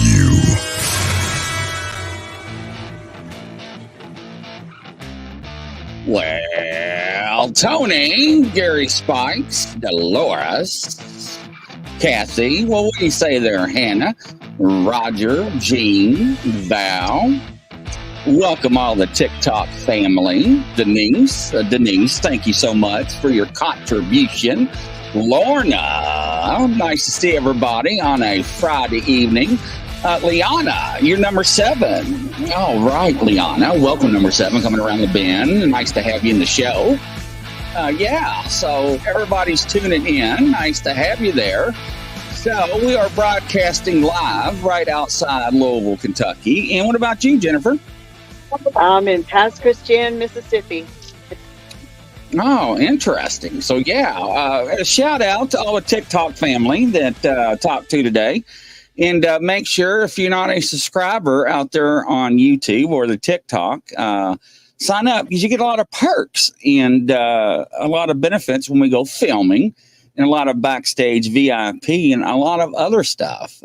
you. Well, Tony, Gary Spikes, Dolores, Kathy, well, what do you say there, Hannah, Roger, Jean, Val? Welcome all the TikTok family. Denise, thank you so much for your contribution. Lorna, nice to see everybody on a Friday evening. Liana, you're number 7. All right, Liana, welcome number 7, coming around the bend. Nice to have you in the show. So everybody's tuning in. Nice to have you there. So we are broadcasting live right outside Louisville, Kentucky. And what about you, Jennifer? I'm in Pass Christian, Mississippi. Oh, interesting. So, a shout out to all the TikTok family that talked to today. And make sure, if you're not a subscriber out there on YouTube or the TikTok, sign up because you get a lot of perks and a lot of benefits when we go filming and a lot of backstage VIP and a lot of other stuff.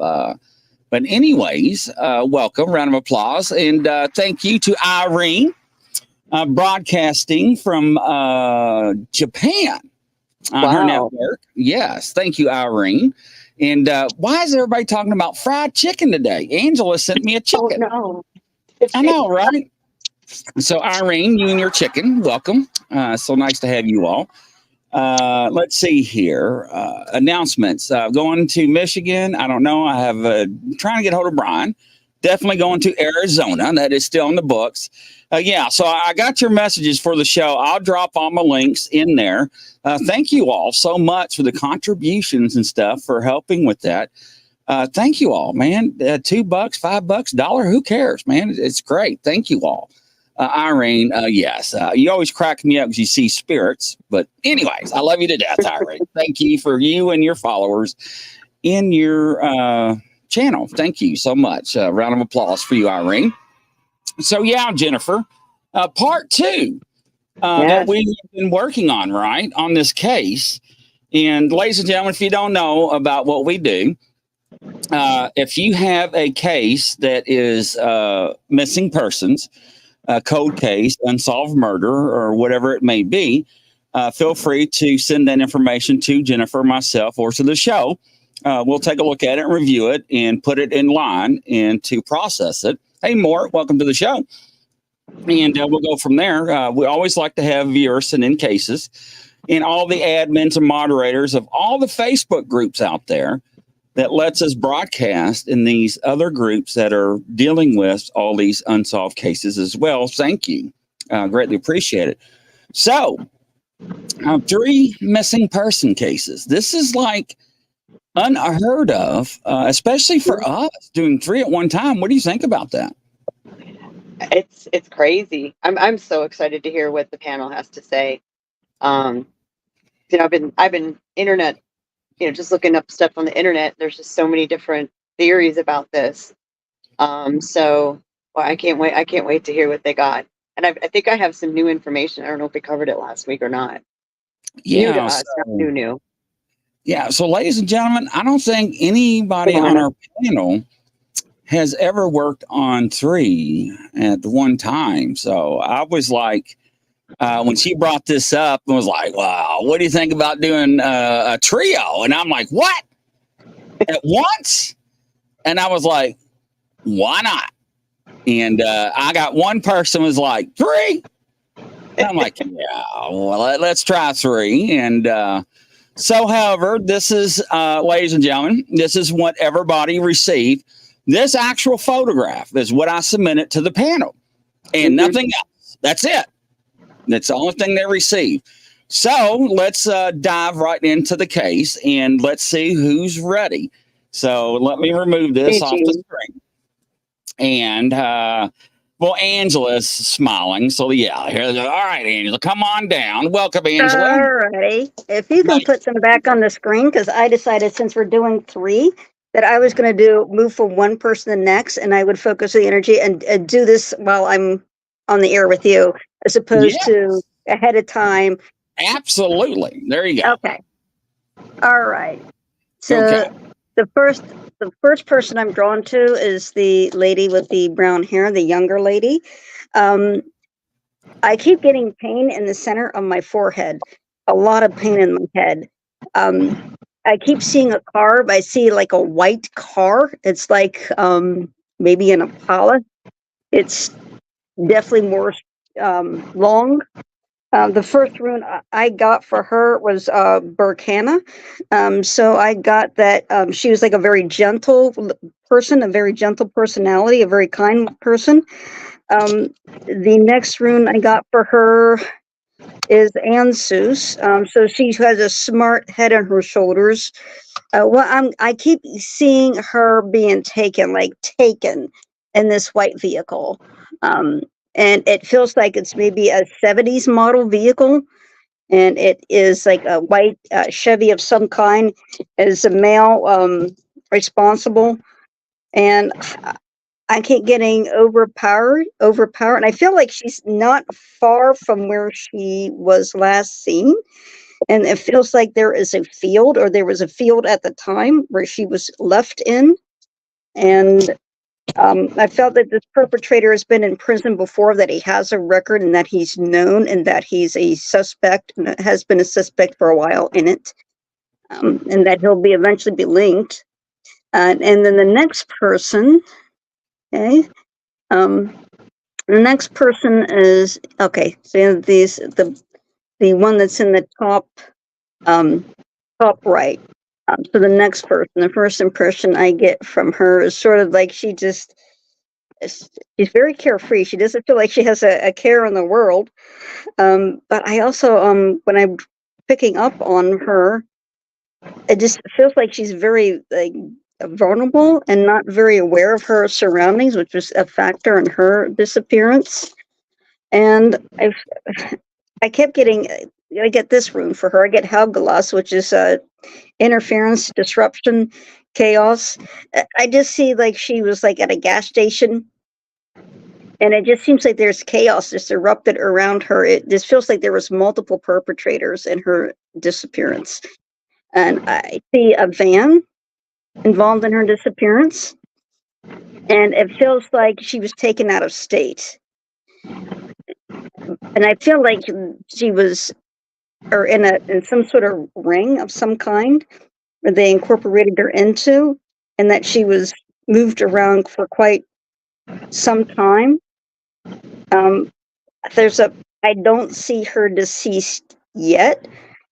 But anyways, welcome, round of applause. And thank you to Irene. Broadcasting from Japan on her network. Yes, thank you, Irene. And why is everybody talking about fried chicken today? Angela sent me a chicken. Oh, no. I know, right? So, Irene, you and your chicken, welcome. So nice to have you all. Let's see here. Announcements. Going to Michigan. I don't know. I have trying to get hold of Brian. Definitely going to Arizona. That is still in the books. So I got your messages for the show. I'll drop all my links in there. Thank you all so much for the contributions and stuff for helping with that. Thank you all, man. $2, $5, $1. Who cares, man? It's great. Thank you all. Irene, yes. You always crack me up because you see spirits. But anyways, I love you to death, Irene. Thank you for you and your followers in your channel. Thank you so much. Round of applause for you, Irene. So, Jennifer, part 2 that we've been working on, right, on this case. And ladies and gentlemen, if you don't know about what we do, if you have a case that is missing persons, a cold case, unsolved murder, or whatever it may be, feel free to send that information to Jennifer, myself, or to the show. We'll take a look at it and review it and put it in line and to process it. Hey, Mort, welcome to the show. And we'll go from there. We always like to have viewers send in cases, and all the admins and moderators of all the Facebook groups out there that lets us broadcast in these other groups that are dealing with all these unsolved cases as well. Thank you. Greatly appreciate it. So 3 missing person cases. This is like unheard of, especially for us doing 3 at one time. What do you think about that? It's crazy. I'm so excited to hear what the panel has to say. I've been internet, just looking up stuff on the internet. There's just so many different theories about this. I can't wait. I can't wait to hear what they got. And I think I have some new information. I don't know if we covered it last week or not. New to us, not new. Yeah, so ladies and gentlemen, I don't think anybody on our panel has ever worked on 3 at one time. So I was like, when she brought this up, I was like, wow, what do you think about doing a trio? And I'm like, what? At once? And I was like, why not? And I got one person was like, 3? And I'm like, yeah, well, let's try 3. And so, however, this is, ladies and gentlemen, this is what everybody received. This actual photograph is what I submitted to the panel and nothing else. That's it. That's the only thing they received. So let's dive right into the case and let's see who's ready. So let me remove this off the screen. And, Angela's smiling. So, here. All right, Angela, come on down. Welcome, Angela. All righty. If you can put them back on the screen, because I decided since we're doing 3, that I was going to move from one person to the next, and I would focus the energy and do this while I'm on the air with you, as opposed to ahead of time. Absolutely. There you go. Okay. All right. So The first person I'm drawn to is the lady with the brown hair, the younger lady. I keep getting pain in the center of my forehead, a lot of pain in my head. I keep seeing a car, but I see like a white car. It's like maybe an Impala. It's definitely more long. The first rune I got for her was Burkana. So I got that she was like a very gentle person, a very gentle personality, a very kind person. The next rune I got for her is Ansus. So she has a smart head on her shoulders. I keep seeing her being taken in this white vehicle. And it feels like it's maybe a 70s model vehicle. And it is like a white Chevy of some kind. Is a male responsible. And I keep getting overpowered. And I feel like she's not far from where she was last seen. And it feels like there is a field, or there was a field at the time where she was left in. And I felt that this perpetrator has been in prison before, that he has a record, and that he's known, and that he's a suspect, and has been a suspect for a while in it, and that he'll be eventually be linked. And then the next person, okay, the next person is okay. So the one that's in the top right. So the next person, the first impression I get from her is sort of like she's very carefree. She doesn't feel like she has a care in the world. But I also, when I'm picking up on her, it just feels like she's very vulnerable and not very aware of her surroundings, which was a factor in her disappearance. And I kept getting, I get this rune for her. I get Helgalas, which is interference, disruption, chaos. I just see like she was like at a gas station, and it just seems like there's chaos just erupted around her. It just feels like there was multiple perpetrators in her disappearance. And I see a van involved in her disappearance, and it feels like she was taken out of state. And I feel like she was or in some sort of ring of some kind where they incorporated her into, and that she was moved around for quite some time. I don't see her deceased yet.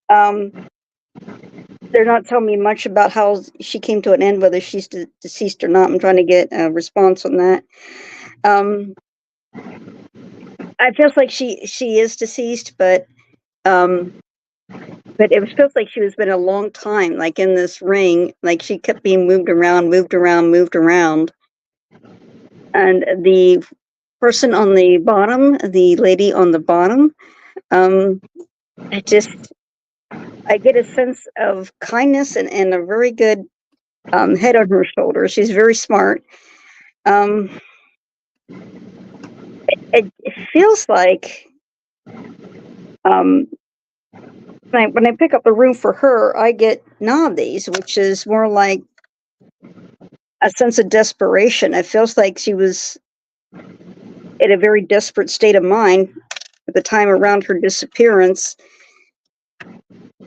They're not telling me much about how she came to an end, whether she's deceased or not. I'm trying to get a response on that. I feel like she is deceased, but it feels like she was been a long time, like in this ring, like she kept being moved around. And the person on the bottom, the lady on the bottom, I get a sense of kindness and a very good head on her shoulders. She's very smart. It feels like when I pick up a room for her, I get Nandis, which is more like a sense of desperation. It feels like she was in a very desperate state of mind at the time around her disappearance.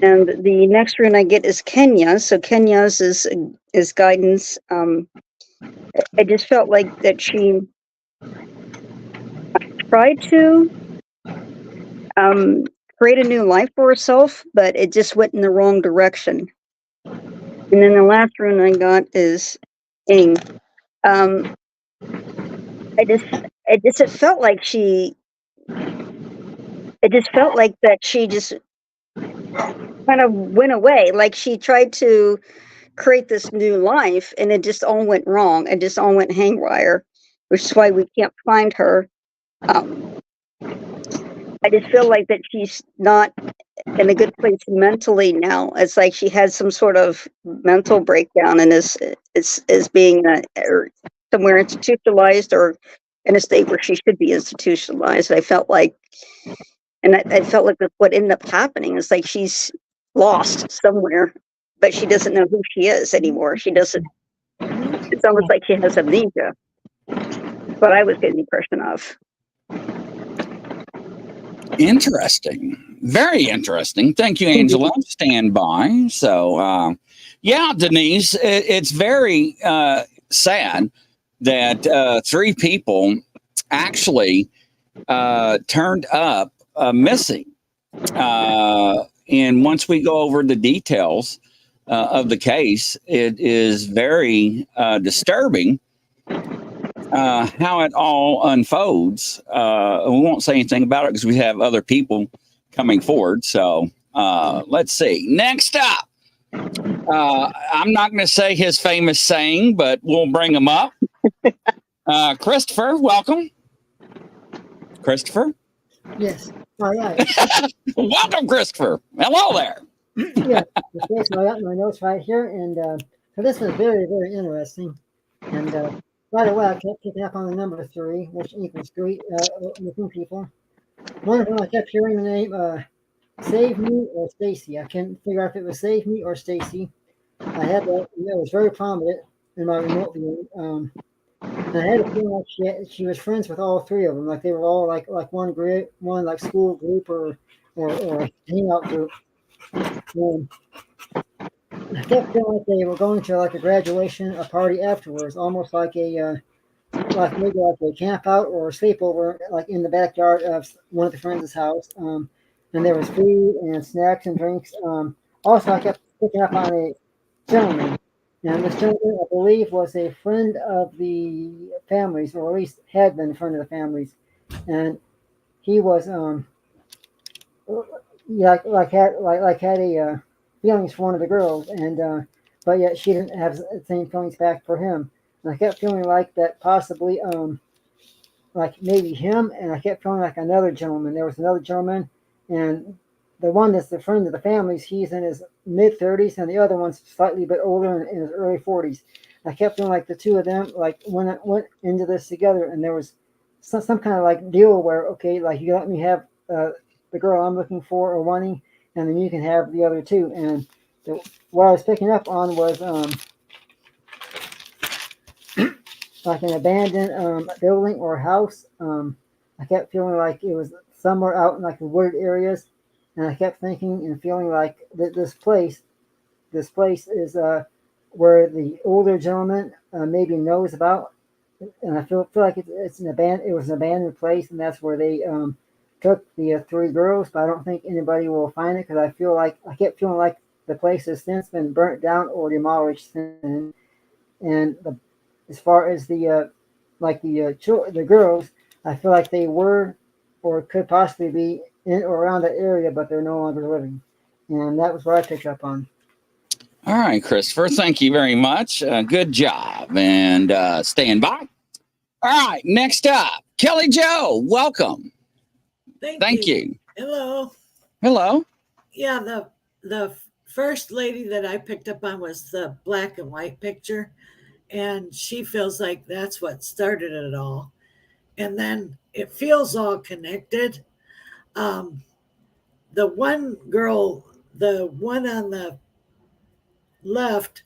And the next rune I get is Kenya. So Kenya's is guidance. I just felt like that she tried to create a new life for herself, but it just went in the wrong direction. And then the last rune I got is Ing. It felt like that she just kind of went away. Like she tried to create this new life, and it just all went wrong. It just all went haywire, which is why we can't find her. I just feel like that she's not in a good place mentally now. It's like she had some sort of mental breakdown and is being somewhere institutionalized, or in a state where she should be institutionalized. I felt like that's what ended up happening. It's like she's lost somewhere but she doesn't know who she is anymore. She doesn't. It's almost like she has amnesia. That's what I was getting the impression of. Interesting. Very interesting. Thank you, Angela. Stand by. So, yeah, Denise, it's very sad that 3 people actually turned up missing. And once we go over the details of the case, it is very disturbing how it all unfolds. We won't say anything about it because we have other people coming forward. So let's see. Next up, I'm not going to say his famous saying, but we'll bring him up. Christopher, welcome. Christopher? Yes. All right. Welcome, Christopher. Hello there. Yeah. Okay, so I got my notes right here, and so this is very, very interesting. And right away, I kept picking up on the number 3, which equals 3 missing people. One of them, I kept hearing the name Save Me or Stacy. I couldn't figure out if it was Save Me or Stacy. I had that, and it was very prominent in my remote viewing. And I had a feeling like she was friends with all 3 of them, like they were all like one group, one like school group or hangout group. And I kept feeling like they were going to like a graduation, a party afterwards, almost like a like maybe like a camp out or a sleepover, like in the backyard of one of the friends' house. And there was food and snacks and drinks. Also, I kept picking up on a gentleman. And this gentleman, I believe, was a friend of the families, or at least had been a friend of the families. And he was had a feelings for one of the girls, and but yet she didn't have the same feelings back for him. And I kept feeling like that possibly like maybe him, and I kept feeling like another gentleman. There was another gentleman, and the one that's the friend of the families, he's in his mid-30s, and the other one's slightly bit older in his early 40s. I kept feeling like the 2 of them like went into this together, and there was some kind of like deal where, okay, like you let me have the girl I'm looking for or wanting, and then you can have the other 2. And what I was picking up on was like an abandoned building or house. I kept feeling like it was somewhere out in like the wooded areas, and I kept thinking and feeling like that this place is where the older gentleman maybe knows about, and I feel like it was an abandoned place, and that's where they took the 3 girls. But I don't think anybody will find it because I kept feeling like the place has since been burnt down or demolished. And as far as the girls, I feel like they were or could possibly be in or around that area, but they're no longer living. And that was what I picked up on. All right, Christopher, thank you very much. Good job. And stand by. All right, next up, Kelly Jo, welcome. Thank you. Hello. Hello. Yeah, the first lady that I picked up on was the black and white picture, and she feels like that's what started it all. And then it feels all connected. The one girl, the one on the left,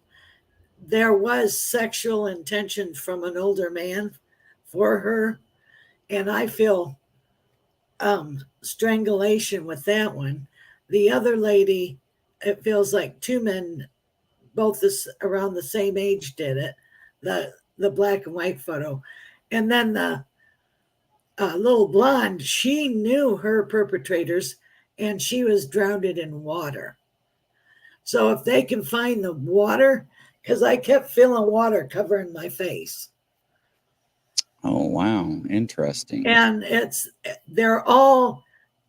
there was sexual intention from an older man for her, and I feel strangulation with that one. The other lady, it feels like 2 men, both around the same age, did it. The black and white photo, and then the little blonde, she knew her perpetrators, and she was drowned in water. So if they can find the water, because I kept feeling water covering my face. Oh, wow. Interesting. And they're all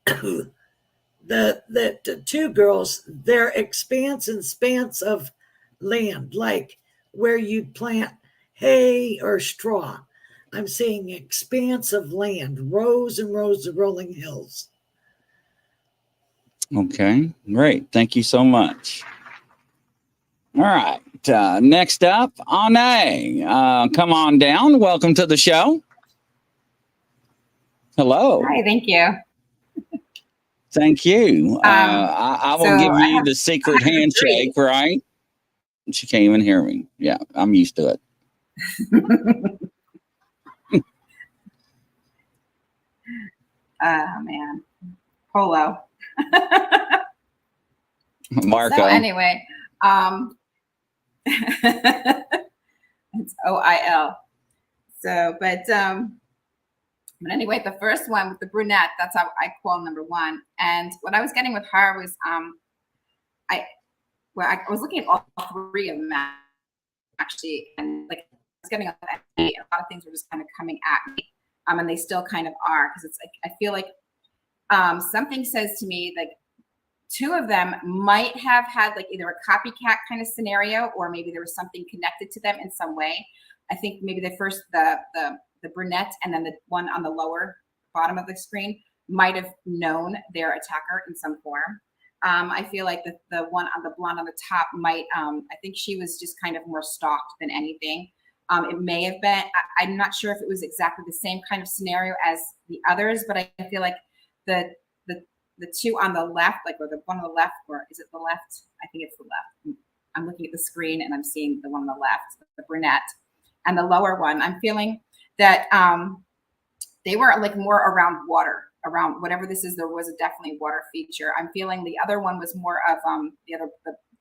the 2 girls, they're expanse and spans of land, like where you'd plant hay or straw. I'm seeing expanse of land, rows and rows of rolling hills. Okay, great. Thank you so much. All right. Next up, Ane. Come on down. Welcome to the show. Hello. Hi, thank you. Thank you. I will give you the secret handshake, right? She can't even hear me. Yeah, I'm used to it. Oh man, Polo. Marco. So anyway, it's OIL. So, but anyway, the first one with the brunette, that's how I call number one. And what I was getting with her was, I was looking at all three of them actually, and like I was getting a lot of things were just kind of coming at me, and they still kind of are, because it's like I feel like something says to me like two of them might have had like either a copycat kind of scenario, or maybe there was something connected to them in some way. I think maybe the first, the brunette, and then the one on the lower bottom of the screen might have known their attacker in some form. I feel like the one on the blonde on the top might, I think she was just kind of more stalked than anything. It may have been, I'm not sure if it was exactly the same kind of scenario as the others, but I feel like the two on the left, like, or the one on the left, or is it the left? I think it's the left. I'm looking at the screen and I'm seeing the one on the left, the brunette, and the lower one. I'm feeling that they were like more around water, around whatever this is. There was a definitely water feature. I'm feeling the other one was more of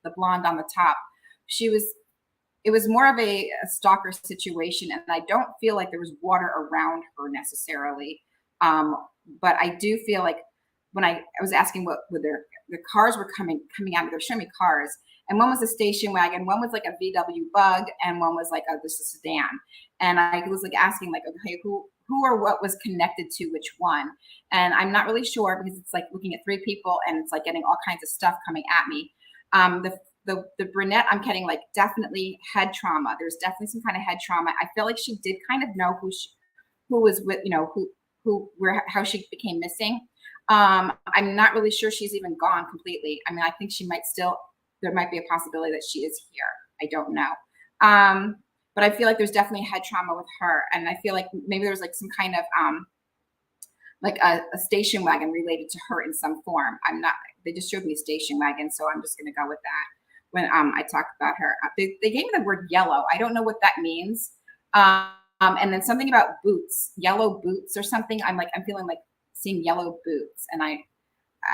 the blonde on the top. It was more of a stalker situation, and I don't feel like there was water around her necessarily. But I do feel like when I was asking what the cars were coming at me, they were showing me cars, and one was a station wagon, one was like a VW Bug, and one was like a sedan. And I was like asking like, okay, who or what was connected to which one? And I'm not really sure, because it's like looking at three people and it's like getting all kinds of stuff coming at me. The brunette, I'm getting like definitely head trauma. There's definitely some kind of head trauma. I feel like she did kind of know who was with, how she became missing. I'm not really sure she's even gone completely. I mean, I think she might still, there might be a possibility that she is here. I don't know. But I feel like there's definitely head trauma with her. And I feel like maybe there's like some kind of, like a station wagon related to her in some form. They just showed me a station wagon, so I'm just gonna go with that when I talked about her. They gave me the word yellow. I don't know what that means. And then something about boots, yellow boots or something. I'm feeling like seeing yellow boots, and I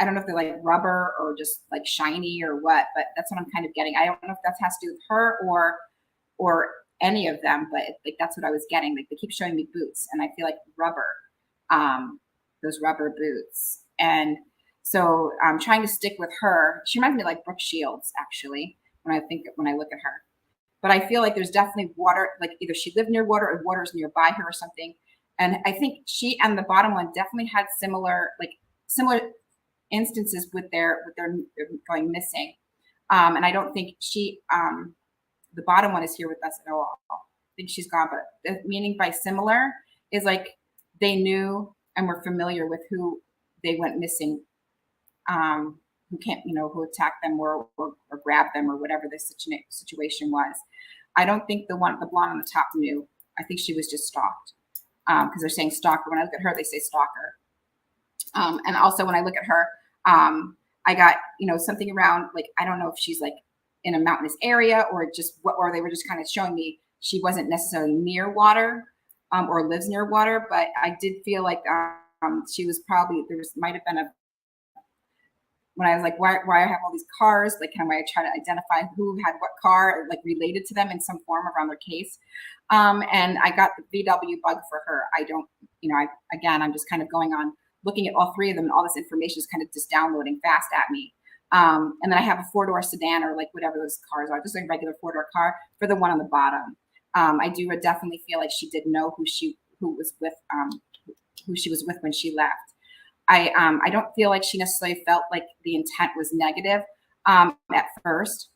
don't know if they're like rubber or just like shiny or what, but that's what I'm kind of getting. I don't know if that has to do with her or any of them, but like that's what I was getting. Like they keep showing me boots, and I feel like rubber, those rubber boots. And so I'm trying to stick with her. She reminds me like Brooke Shields, actually, when I look at her. But I feel like there's definitely water, like either she lived near water or water's nearby her or something. And I think she and the bottom one definitely had similar instances with their going missing. And I don't think the bottom one is here with us at all. I think she's gone, but the meaning by similar is like they knew and were familiar with who they went missing, who attacked them or grabbed them or whatever the situation was. I don't think the blonde on the top knew. I think she was just stalked, because they're saying stalker. When I look at her, they say stalker. And also when I look at her, I got, something around, like, I don't know if she's like in a mountainous area or they were just kind of showing me she wasn't necessarily near water, or lives near water, but I did feel like she was probably, might have been when I was like, why I have all these cars, like kind of why I try to identify who had what car, like related to them in some form around their case. And I got the VW Bug for her. I don't, I'm just kind of going on, looking at all three of them, and all this information is kind of just downloading fast at me. And then I have a 4-door sedan, or like whatever those cars are, just like a regular 4-door car for the one on the bottom. I do definitely feel like she did know who she was with when she left. I don't feel like she necessarily felt like the intent was negative at first.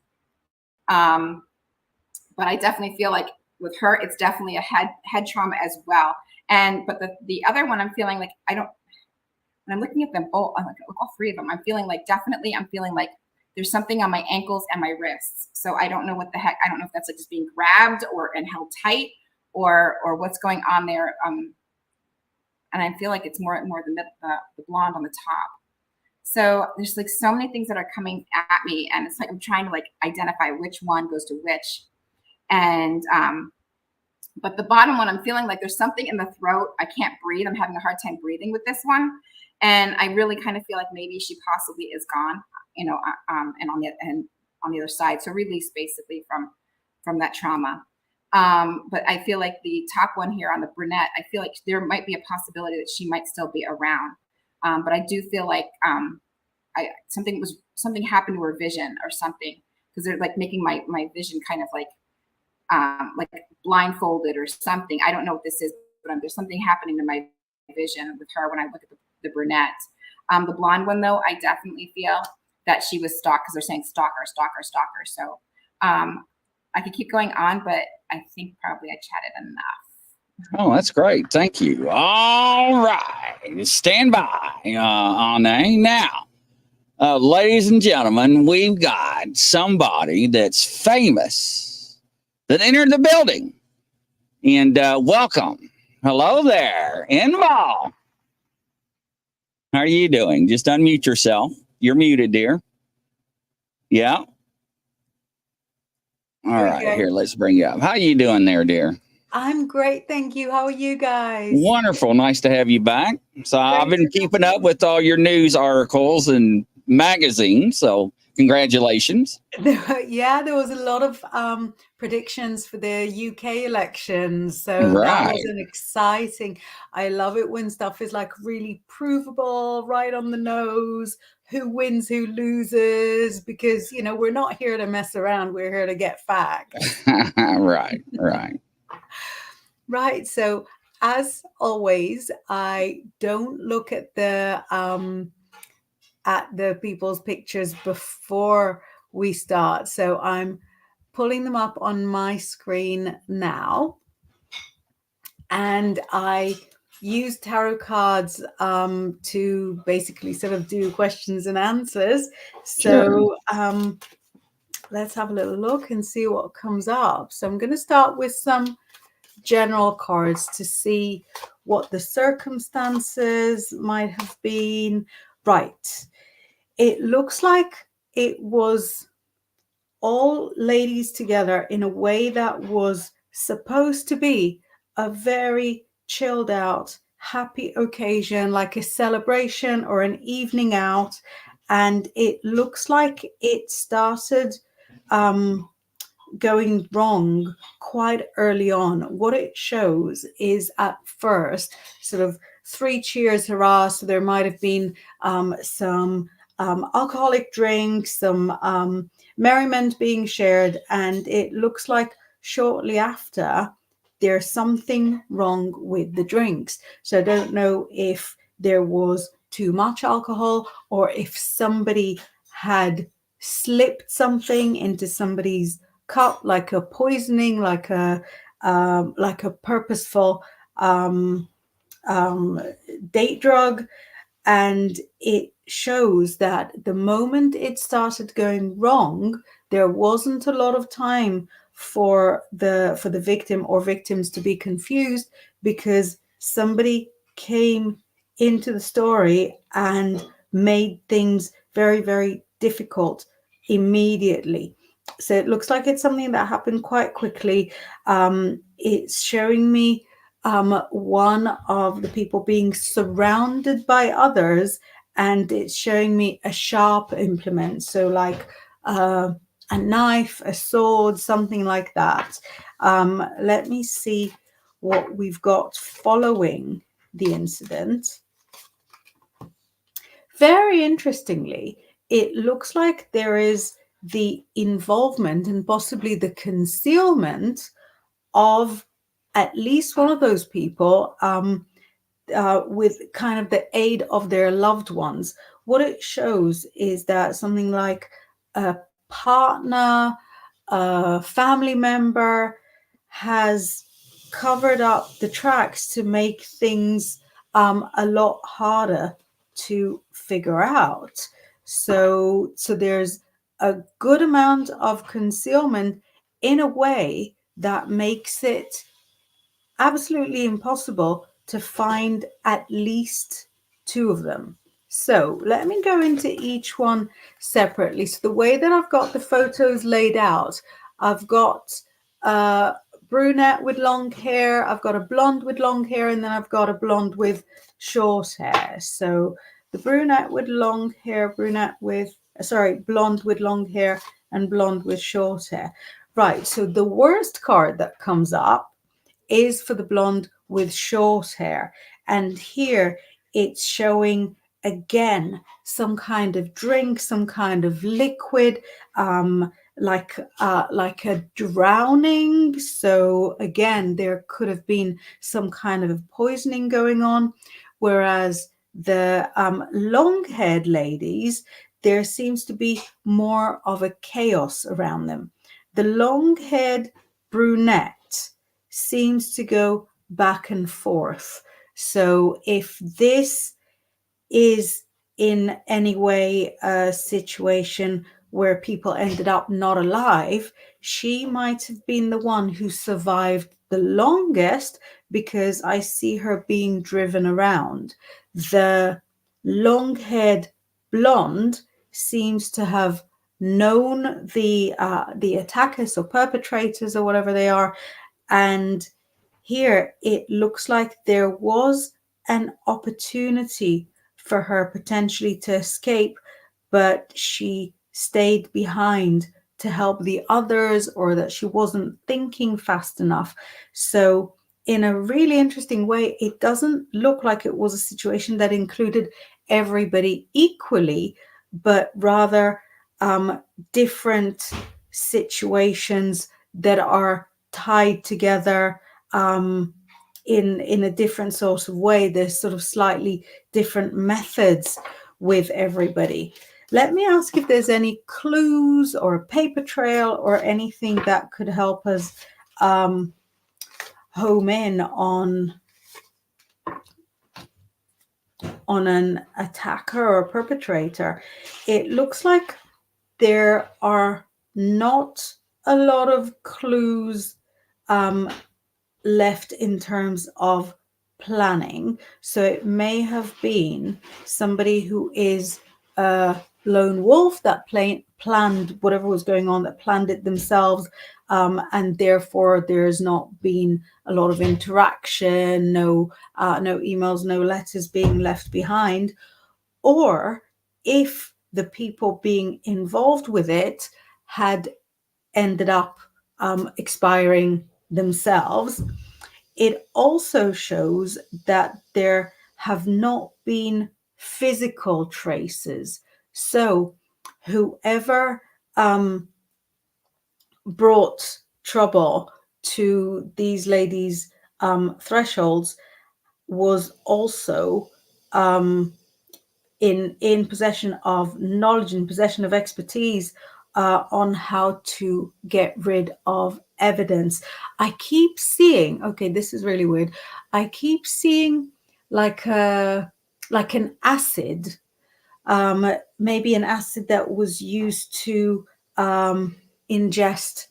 But I definitely feel like with her, it's definitely a head trauma as well. But the other one, I'm feeling like when I'm looking at them both, I'm like, all three of them, I'm feeling like there's something on my ankles and my wrists. So I don't know what the heck. I don't know if that's like just being grabbed and held tight, or what's going on there. And I feel like it's more the blonde on the top. So there's like so many things that are coming at me, and it's like I'm trying to like identify which one goes to which. And but the bottom one, I'm feeling like there's something in the throat. I can't breathe. I'm having a hard time breathing with this one, and I really kind of feel like maybe she possibly is gone, and on the other side, so release basically from that trauma. But I feel like the top one here on the brunette, I feel like there might be a possibility that she might still be around. But I do feel like something happened to her vision or something, because they're like making my vision kind of like blindfolded or something. I don't know what this is, but there's something happening to my vision with her when I look at the brunette. The blonde one, though, I definitely feel that she was stalked, because they're saying stalker, stalker, stalker. So I could keep going on, but I think probably I chatted enough. Oh, that's great. Thank you. All right. Stand by, Anne. Now, ladies and gentlemen, we've got somebody that's famous that entered the building. And welcome. Hello there, Inval. How are you doing? Just unmute yourself. You're muted, dear. Yeah. All right, here, let's bring you up. How are you doing there, dear? I'm great, thank you. How are you guys? Wonderful. Nice to have you back. So I've been keeping up with all your news articles and magazines, so congratulations. Yeah, there was a lot of predictions for the UK elections, so that was an exciting. I love it when stuff is like really provable, right on the nose, who wins, who loses, because, you know, we're not here to mess around, we're here to get facts. Right. Right. So as always, I don't look at the people's pictures before we start. So I'm pulling them up on my screen now. And I use tarot cards to basically sort of do questions and answers. So let's have a little look and see what comes up. So I'm going to start with some general cards to see what the circumstances might have been. Right. It looks like it was all ladies together in a way that was supposed to be a very chilled out, happy occasion, like a celebration or an evening out. And it looks like it started going wrong quite early on. What it shows is at first sort of 3 cheers, hurrah. So there might have been some alcoholic drinks, some merriment being shared, and it looks like shortly after there's something wrong with the drinks. So I don't know if there was too much alcohol or if somebody had slipped something into somebody's cup, like a poisoning, like a purposeful date drug. And it shows that the moment it started going wrong, there wasn't a lot of time for the victim or victims to be confused, because somebody came into the story and made things very, very difficult immediately. So it looks like it's something that happened quite quickly. It's showing me one of the people being surrounded by others, and it's showing me a sharp implement. So like a knife, a sword, something like that. Let me see what we've got following the incident. Very interestingly, it looks like there is the involvement and possibly the concealment of at least one of those people with kind of the aid of their loved ones. What it shows is that something like a partner, a family member has covered up the tracks to make things a lot harder to figure out. So there's a good amount of concealment in a way that makes it absolutely impossible to find at least 2 of them. So let me go into each one separately. So the way that I've got the photos laid out, I've got a brunette with long hair, I've got a blonde with long hair, and then I've got a blonde with short hair. So the brunette with long hair, blonde with long hair, and blonde with short hair. Right, so the worst card that comes up is for the blonde with short hair. And here it's showing again some kind of drink, some kind of liquid, like a drowning. So again, there could have been some kind of poisoning going on. Whereas the long-haired ladies, there seems to be more of a chaos around them. The long-haired brunette seems to go back and forth. So if this is in any way a situation where people ended up not alive, she might have been the one who survived the longest, because I see her being driven around. The long-haired blonde seems to have known the attackers or perpetrators or whatever they are, and here it looks like there was an opportunity for her potentially to escape, but she stayed behind to help the others, or that she wasn't thinking fast enough. So in a really interesting way, it doesn't look like it was a situation that included everybody equally, but rather different situations that are tied together in a different sort of way. There's sort of slightly different methods with everybody. Let me ask if there's any clues or a paper trail or anything that could help us home in on an attacker or perpetrator. It looks like there are not a lot of clues left in terms of planning. So it may have been somebody who is a lone wolf that planned whatever was going on, that planned it themselves, and therefore there's not been a lot of interaction, no emails, no letters being left behind. Or if the people being involved with it had ended up expiring themselves. It also shows that there have not been physical traces. So whoever brought trouble to these ladies' thresholds was also in possession of knowledge, in possession of expertise on how to get rid of evidence. I keep seeing, okay, this is really weird. I keep seeing like an acid, maybe an acid that was used to ingest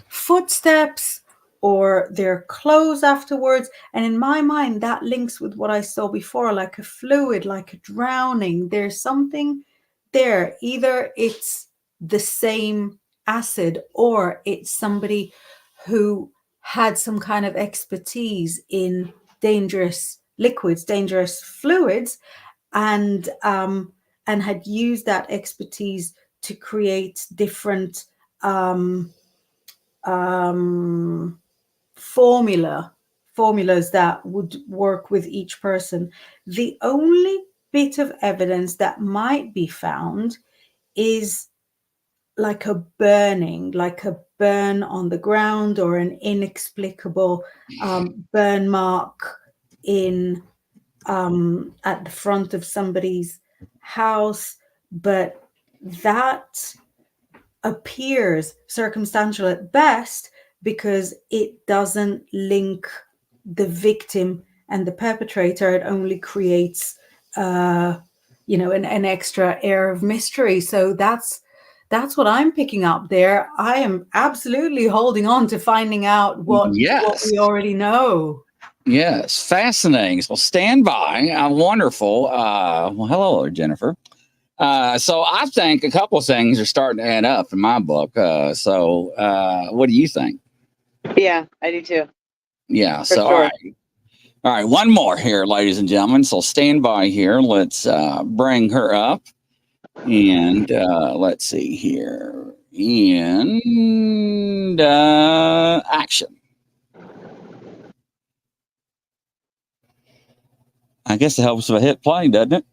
footsteps or their clothes afterwards. And in my mind, that links with what I saw before, like a fluid, like a drowning. There's something there. Either it's the same acid or it's somebody who had some kind of expertise in dangerous liquids, dangerous fluids, and had used that expertise to create different formulas that would work with each person. The only bit of evidence that might be found is like a burning, like a burn on the ground, or an inexplicable burn mark in at the front of somebody's house. But that appears circumstantial at best, because it doesn't link the victim and the perpetrator. It only creates an extra air of mystery. So that's what I'm picking up there. I am absolutely holding on to finding out what Yes. we already know. Yes, fascinating. So stand by. Wonderful. Well, hello, Jennifer. So I think a couple of things are starting to add up in my book. What do you think? Yeah, I do too. Yeah. For So sure. all right. One more here, ladies and gentlemen. So stand by here. Let's bring her up, and let's see here. And action. I guess it helps if I hit play, doesn't it?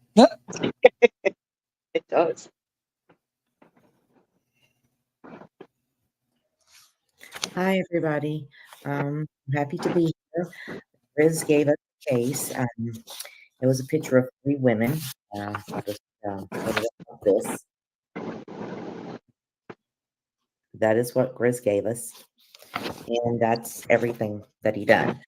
It does. Hi, everybody. I'm happy to be here. Riz gave us a case. It was a picture of three women. I'll just put it up like this. That is what Grizz gave us, and that's everything that he done.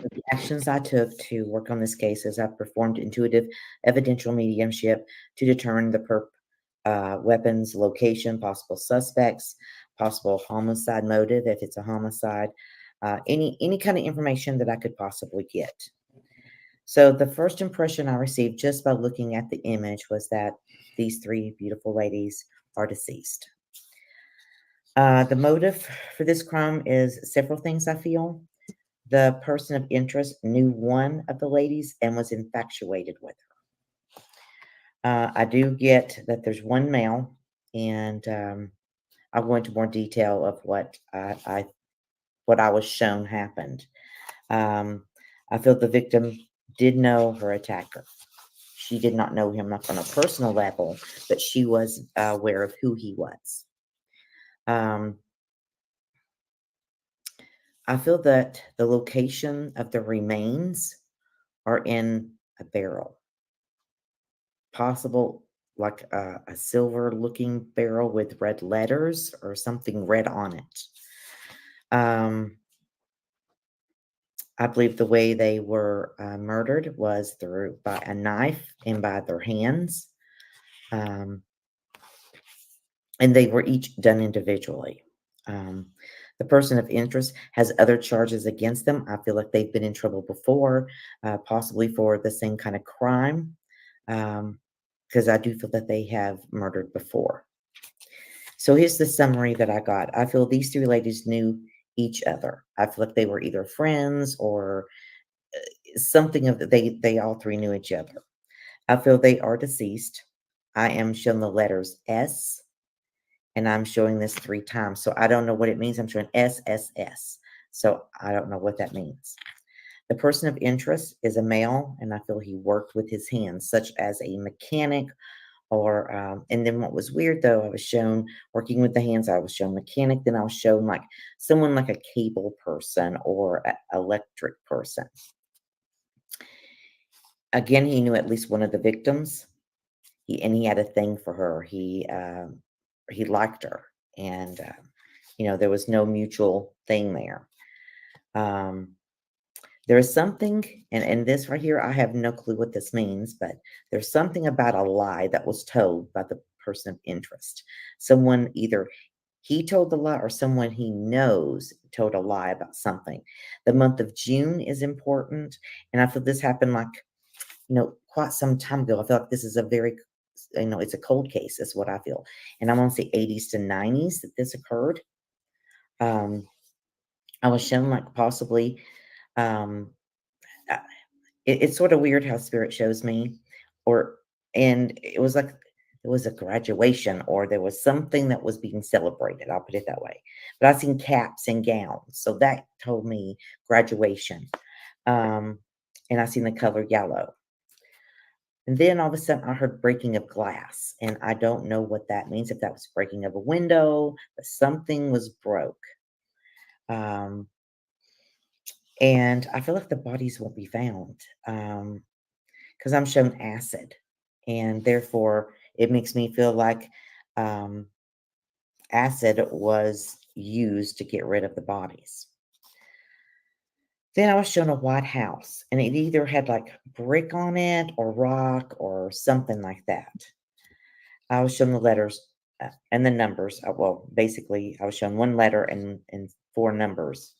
The actions I took to work on this case is I performed intuitive evidential mediumship to determine the weapons, location, possible suspects, possible homicide motive if it's a homicide, any kind of information that I could possibly get. So the first impression I received just by looking at the image was that these three beautiful ladies are deceased. The motive for this crime is several things, I feel. The person of interest knew one of the ladies and was infatuated with her. I do get that there's one male, and I'll go into more detail of what I was shown happened. I feel the victim did know her attacker. She did not know him on a personal level, but she was aware of who he was. I feel that the location of the remains are in a barrel. Possible like a silver looking barrel with red letters or something red on it. I believe the way they were murdered was by a knife and by their hands. And they were each done individually. The person of interest has other charges against them. I feel like they've been in trouble before, possibly for the same kind of crime, because I do feel that they have murdered before. So here's the summary that I got. I feel these three ladies knew each other. I feel like they were either friends or something of that. They all three knew each other. I feel they are deceased. I am showing the letters S, and I'm showing this 3 times. So I don't know what it means. I'm showing SSS. So I don't know what that means. The person of interest is a male, and I feel he worked with his hands, such as a mechanic or, and then what was weird though, I was shown working with the hands, I was shown mechanic, then I was shown like someone like a cable person or an electric person. Again, he knew at least one of the victims. He had a thing for her. He liked her, and there was no mutual thing there. There is something, and this right here, I have no clue what this means, but there's something about a lie that was told by the person of interest. Someone, either he told the lie or someone he knows told a lie about something. The month of June is important, and I feel this happened quite some time ago. I feel like this is a very, it's a cold case, is what I feel. And I'm going to say 80s to 90s that this occurred. I was shown like possibly, it's sort of weird how spirit shows me, and it was like it was a graduation or there was something that was being celebrated. I'll put it that way. But I seen caps and gowns, so that told me graduation. And I seen the color yellow. And then all of a sudden I heard breaking of glass, and I don't know what that means, if that was breaking of a window, but something was broke. And I feel like the bodies won't be found because I'm shown acid, and therefore it makes me feel like acid was used to get rid of the bodies. Then I was shown a white house, and it either had like brick on it or rock or something like that. I was shown the letters and the numbers. Well, basically, I was shown one letter and 4 numbers.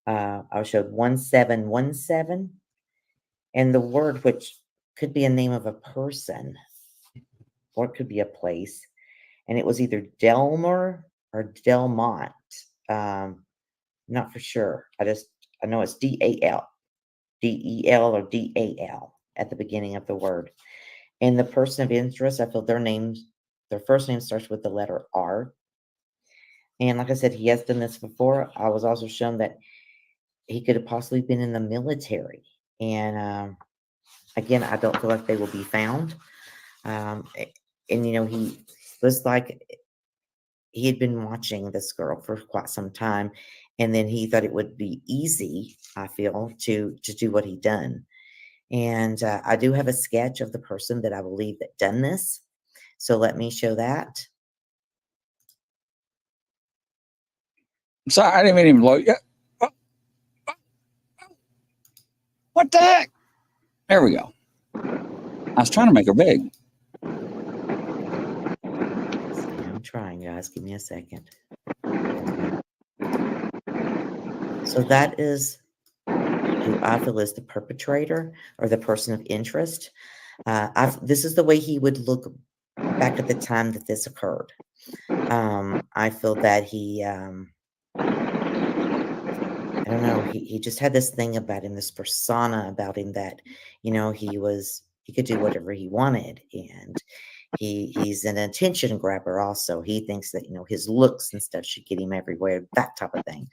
I was showed 1717, and the word, which could be a name of a person or it could be a place, and it was either Delmer or Delmont. Not for sure. I know it's D-A-L, D-E-L or D-A-L at the beginning of the word. And the person of interest, I feel their first name starts with the letter R. And like I said, he has done this before. I was also shown that he could have possibly been in the military. And again, I don't feel like they will be found. And he was like, he had been watching this girl for quite some time, and then he thought it would be easy, I feel, to do what he done. And I do have a sketch of the person that I believe that done this. So let me show that. Sorry, I didn't even look. What the heck? There we go. I was trying to make her big. I'm trying, guys. Give me a second. So that is who I feel is the perpetrator or the person of interest. This is the way he would look back at the time that this occurred. I feel that he, I don't know, he just had this thing about him, this persona about him that, he could do whatever he wanted. And he's an attention grabber also. He thinks that, his looks and stuff should get him everywhere, that type of thing.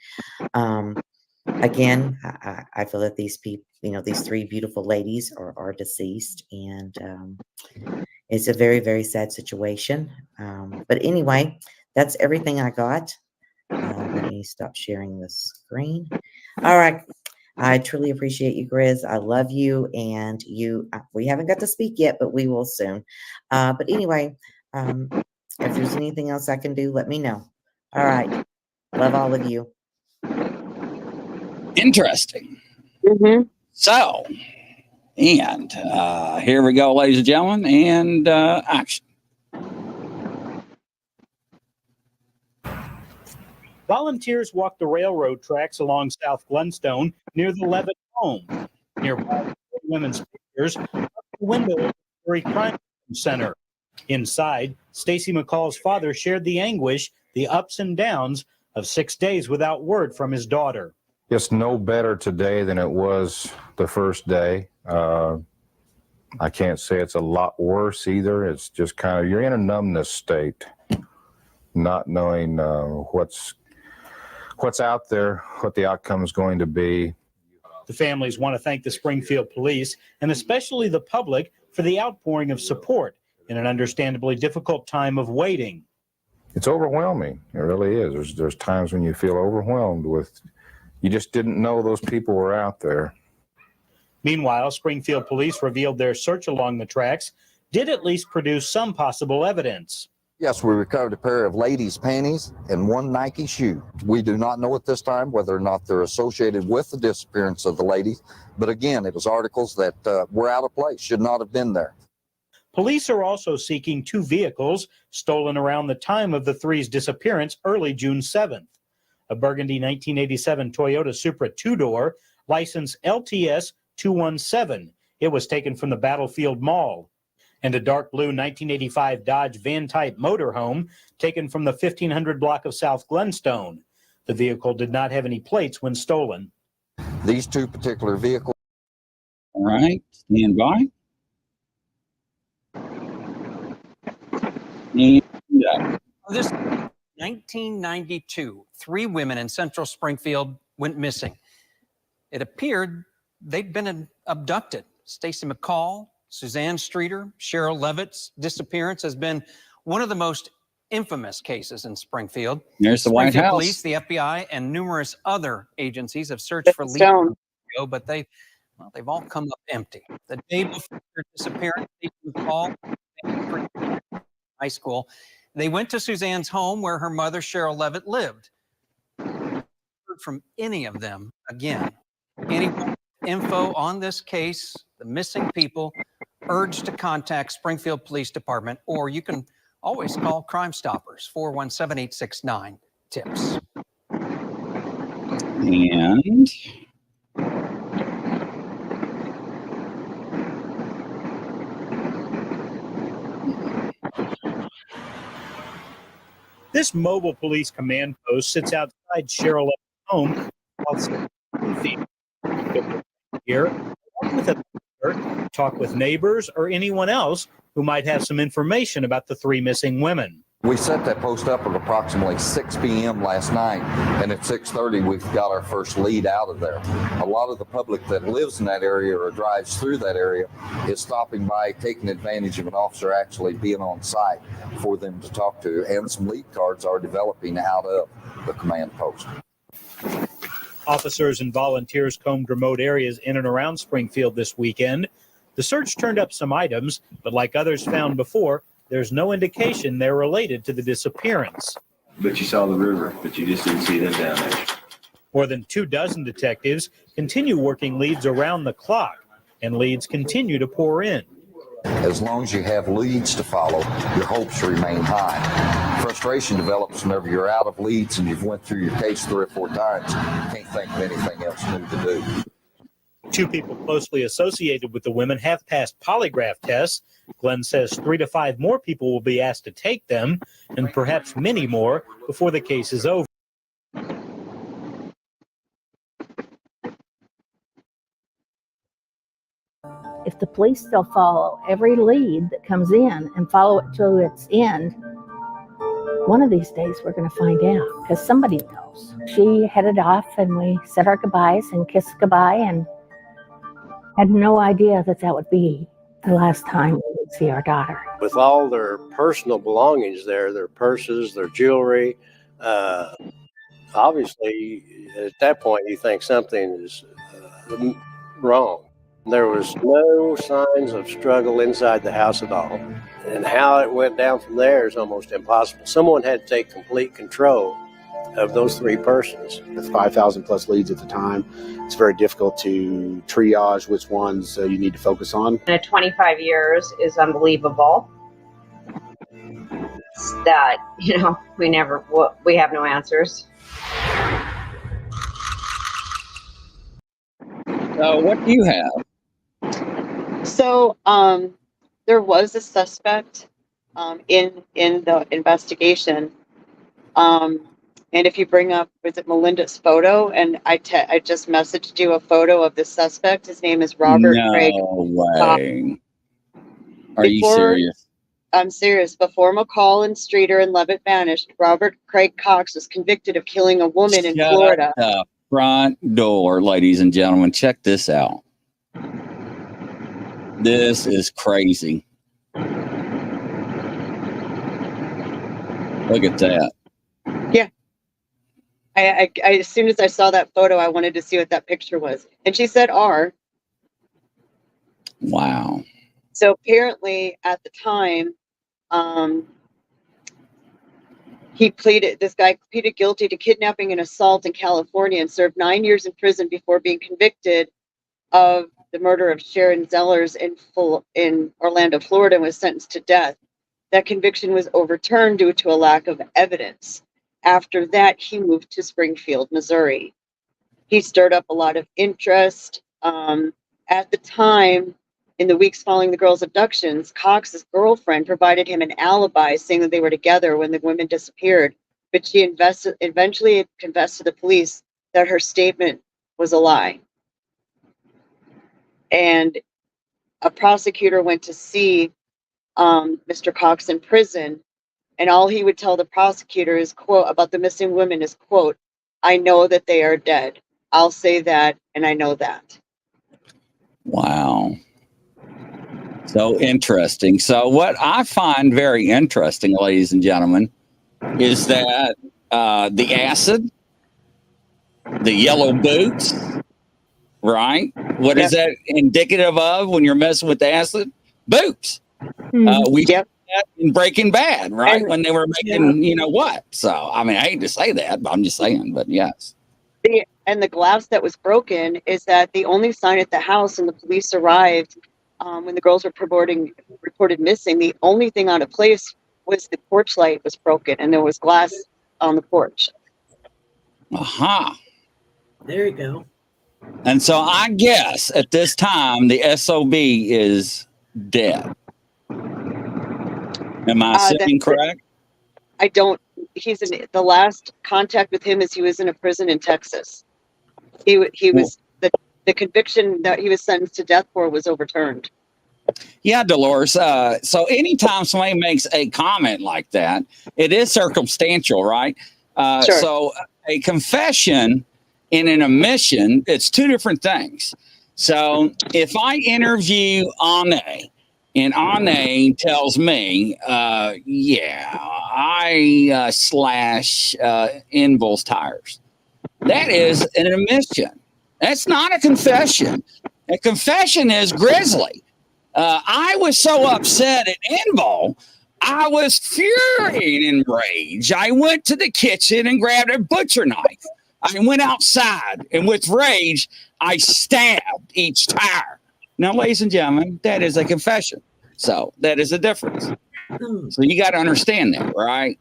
Again, I feel that these people, these three beautiful ladies are deceased, and it's a very, very sad situation. But anyway, that's everything I got. Let me stop sharing the screen. All right. I truly appreciate you, Grizz. I love you, and we haven't got to speak yet, but we will soon. But anyway, if there's anything else I can do, let me know. All right. Love all of you. Interesting. Mm-hmm. So, and here we go, ladies and gentlemen, and action. Volunteers walked the railroad tracks along South Glenstone near the Levitt home. Nearby, women's pictures up the window of the Missouri Crime Center. Inside, Stacy McCall's father shared the anguish, the ups and downs of 6 days without word from his daughter. It's no better today than it was the first day. I can't say it's a lot worse either. It's just kind of, you're in a numbness state, not knowing what's out there, what the outcome is going to be. The families want to thank the Springfield police and especially the public for the outpouring of support in an understandably difficult time of waiting. It's overwhelming. It really is. There's times when you feel overwhelmed with, you just didn't know those people were out there. Meanwhile, Springfield police revealed their search along the tracks did at least produce some possible evidence. Yes, we recovered a pair of ladies' panties and one Nike shoe. We do not know at this time whether or not they're associated with the disappearance of the ladies. But again, it was articles that were out of place, should not have been there. Police are also seeking 2 vehicles stolen around the time of the three's disappearance early June 7th. A burgundy 1987 Toyota Supra 2-door, license LTS 217. It was taken from the Battlefield Mall. And a dark blue 1985 Dodge van-type motorhome taken from the 1500 block of South Glenstone. The vehicle did not have any plates when stolen. These 2 particular vehicles. All right, stand by. And, This 1992, 3 women in central Springfield went missing. It appeared they'd been abducted. Stacy McCall, Suzanne Streeter, Cheryl Levitt's disappearance has been one of the most infamous cases in Springfield. there's the White House. Police, the FBI, and numerous other agencies have searched for leads, but they've all come up empty. The day before their disappearance, Stacy McCall, high school, they went to Suzanne's home where her mother, Cheryl Levitt, lived. Heard from any of them again. Any info on this case, the missing people, urged to contact Springfield Police Department, or you can always call Crime Stoppers, 417-869-TIPS. And This mobile police command post sits outside Cheryl home while here, along with a talk with neighbors or anyone else who might have some information about the three missing women. We set that post up at approximately 6 p.m. last night, and at 6:30 we've got our first lead out of there. A lot of the public that lives in that area or drives through that area is stopping by, taking advantage of an officer actually being on site for them to talk to, and some lead cards are developing out of the command post. Officers and volunteers combed remote areas in and around Springfield this weekend. The search turned up some items, but like others found before, there's no indication they're related to the disappearance. But you saw the river, but you just didn't see them down there. More than 24 detectives continue working leads around the clock, and leads continue to pour in. As long as you have leads to follow, your hopes remain high. Frustration develops whenever you're out of leads and you've went through your case 3 or 4 times. You can't think of anything else new to do. 2 people closely associated with the women have passed polygraph tests. Glenn says 3 to 5 more people will be asked to take them, and perhaps many more before the case is over. If the police still follow every lead that comes in and follow it to its end, one of these days we're going to find out, because somebody knows. She headed off and we said our goodbyes and kissed goodbye and had no idea that that would be the last time we would see our daughter. With all their personal belongings there, their purses, their jewelry, obviously at that point you think something is wrong. There was no signs of struggle inside the house at all. And how it went down from there is almost impossible. Someone had to take complete control of those 3 persons. With 5,000 plus leads at the time, it's very difficult to triage which ones you need to focus on. 25 years is unbelievable. That, we have no answers. So what do you have? So there was a suspect in the investigation. And if you bring up, was it Melinda's photo? And I just messaged you a photo of the suspect. His name is Robert Craig. No way. Are you serious? I'm serious. Before McCall and Streeter and Levitt vanished, Robert Craig Cox was convicted of killing a woman in Florida. Shut the front door, ladies and gentlemen. Check this out. This is crazy. Look at that. Yeah. I as soon as I saw that photo, I wanted to see what that picture was. And she said R. Wow. So apparently at the time, this guy pleaded guilty to kidnapping and assault in California and served 9 years in prison before being convicted of the murder of Sharon Zellers in Orlando, Florida, and was sentenced to death. That conviction was overturned due to a lack of evidence. After that, he moved to Springfield, Missouri. He stirred up a lot of interest. At the time, in the weeks following the girls' abductions, Cox's girlfriend provided him an alibi, saying that they were together when the women disappeared. But she eventually confessed to the police that her statement was a lie. And a prosecutor went to see Mr. Cox in prison, and all he would tell the prosecutor is, quote, about the missing women is, quote, I know that they are dead. I'll say that, and I know that. Wow. So interesting. So what I find very interesting, ladies and gentlemen, is that the acid, the yellow boots, right? What is that indicative of when you're messing with acid? Boots. We did that in Breaking Bad, right? When they were making, what? So, I mean, I hate to say that, but I'm just saying, but yes. And the glass that was broken is that the only sign at the house, and the police arrived when the girls were reported missing, the only thing out of place was the porch light was broken and there was glass on the porch. Aha. There you go. And so I guess at this time the SOB is dead. Am I assuming correct? I don't. He's in the last contact with him is he was in a prison in Texas. He was the conviction that he was sentenced to death for was overturned. Yeah, Dolores. So anytime somebody makes a comment like that, it is circumstantial, right? Sure. So a confession and an admission, it's two different things. So if I interview Ane and Ane tells me, yeah, I slash Invol's tires, that is an admission. That's not a confession. A confession is grisly. I was so upset at Invol, I was furious and enraged. I went to the kitchen and grabbed a butcher knife. I went outside and with rage, I stabbed each tire. Now, ladies and gentlemen, that is a confession. So that is a difference. So you got to understand that, right?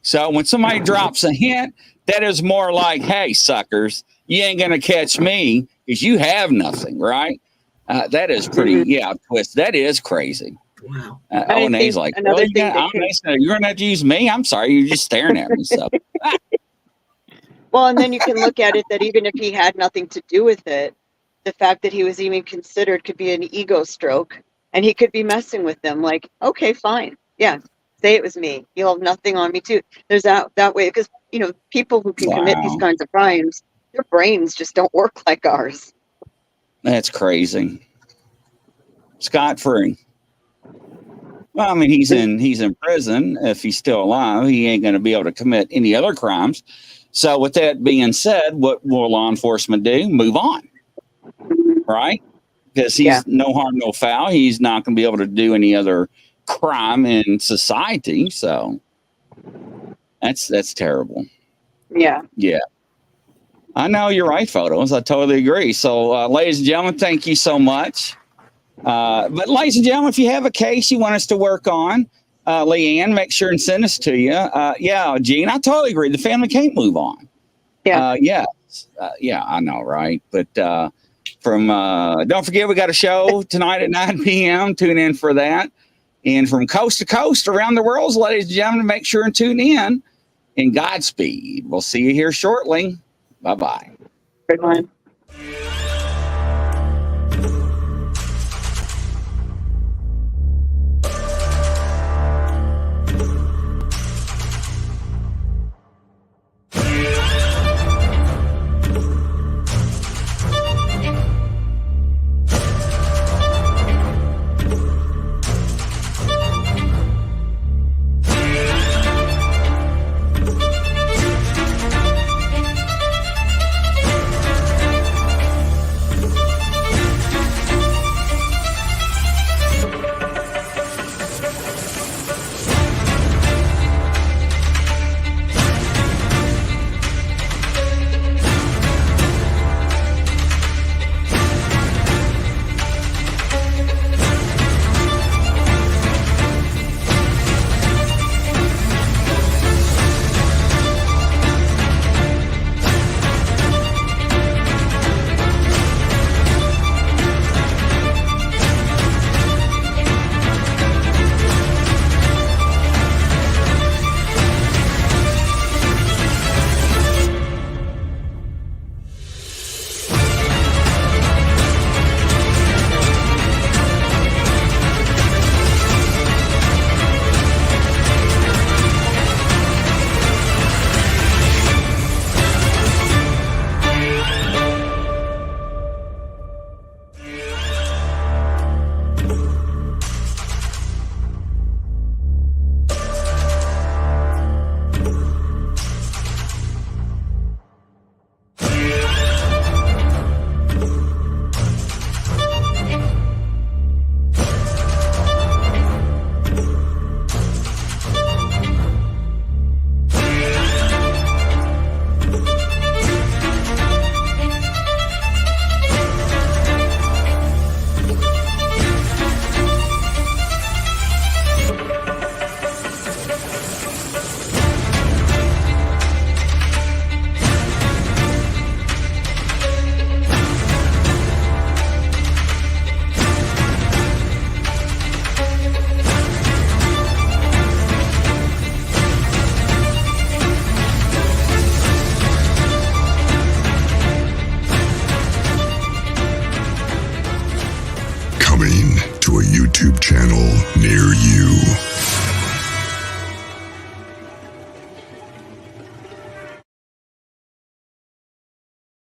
So when somebody drops a hint, that is more like, hey, suckers, you ain't going to catch me because you have nothing, right? That is pretty, twist. That is crazy. Wow. Ona's like, well, you're going to have to use me? I'm sorry, you're just staring at me. So. Well, and then you can look at it that even if he had nothing to do with it, the fact that he was even considered could be an ego stroke, and he could be messing with them. Like, okay, fine, yeah, say it was me. You'll have nothing on me too. There's that way because people who can commit these kinds of crimes, their brains just don't work like ours. That's crazy. Scot free. Well, I mean, he's in prison. If he's still alive, he ain't going to be able to commit any other crimes. So with that being said, what will law enforcement do? Move on, right? Because he's no harm, no foul. He's not going to be able to do any other crime in society. So that's terrible. Yeah. Yeah. I know you're right, Photos. I totally agree. So, ladies and gentlemen, thank you so much. But ladies and gentlemen, if you have a case you want us to work on, Leanne, make sure and send us to you. Yeah, Gene, I totally agree. The family can't move on. Yeah. Yeah, I know, right? But don't forget, we got a show tonight at 9 p.m. Tune in for that. And from coast to coast around the world, ladies and gentlemen, make sure and tune in. And Godspeed. We'll see you here shortly. Bye-bye. Good one.